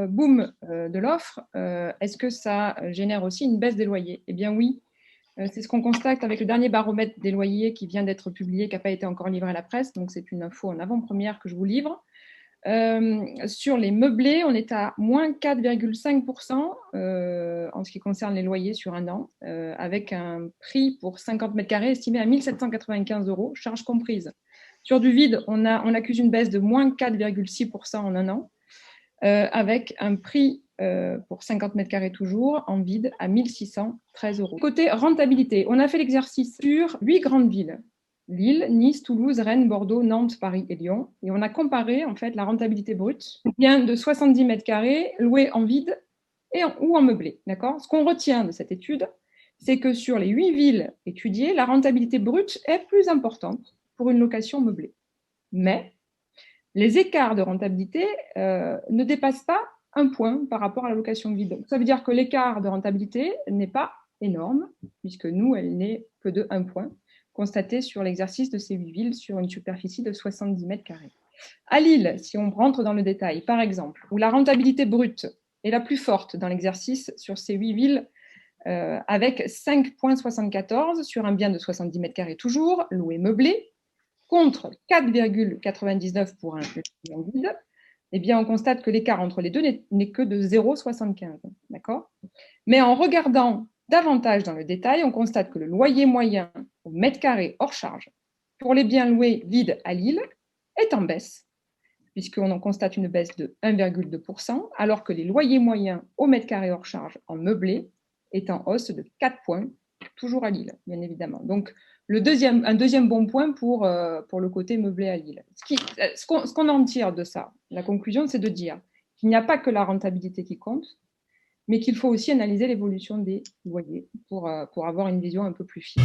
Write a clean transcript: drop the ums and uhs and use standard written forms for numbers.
boom de l'offre, est-ce que ça génère aussi une baisse des loyers? Eh bien oui, c'est ce qu'on constate avec le dernier baromètre des loyers qui vient d'être publié, qui n'a pas été encore livré à la presse, donc c'est une info en avant-première que je vous livre. Sur les meublés, on est à moins 4,5% en ce qui concerne les loyers sur un an, avec un prix pour 50 mètres carrés estimé à 1 795 €, charges comprises. Sur du vide, on accuse une baisse de moins 4,6% en un an, avec un prix pour 50 mètres carrés toujours, en vide, à 1 613 €. Côté rentabilité, on a fait l'exercice sur 8 grandes villes. Lille, Nice, Toulouse, Rennes, Bordeaux, Nantes, Paris et Lyon. Et on a comparé en fait la rentabilité brute bien de 70 mètres carrés loués en vide ou en meublé. D'accord ? Ce qu'on retient de cette étude, c'est que sur les 8 villes étudiées, la rentabilité brute est plus importante pour une location meublée. Mais les écarts de rentabilité ne dépassent pas 1 point par rapport à la location vide. Donc, ça veut dire que l'écart de rentabilité n'est pas énorme, puisque nous, elle n'est que de 1 point, constaté sur l'exercice de ces 8 villes sur une superficie de 70 mètres carrés. À Lille, si on rentre dans le détail, par exemple, où la rentabilité brute est la plus forte dans l'exercice sur ces 8 villes, avec 5,74 sur un bien de 70 mètres carrés toujours, loué meublé, contre 4,99 pour un bien vide, eh bien, on constate que l'écart entre les deux n'est que de 0,75. D'accord ? Mais en regardant davantage dans le détail, on constate que le loyer moyen au mètre carré hors charge pour les biens loués vides à Lille est en baisse, puisqu'on en constate une baisse de 1,2%, alors que les loyers moyens au mètre carré hors charge en meublé est en hausse de 4 points, toujours à Lille, bien évidemment. Donc, un deuxième bon point pour le côté meublé à Lille. Ce qu'on en tire de ça, la conclusion, c'est de dire qu'il n'y a pas que la rentabilité qui compte, mais qu'il faut aussi analyser l'évolution des loyers pour avoir une vision un peu plus fine.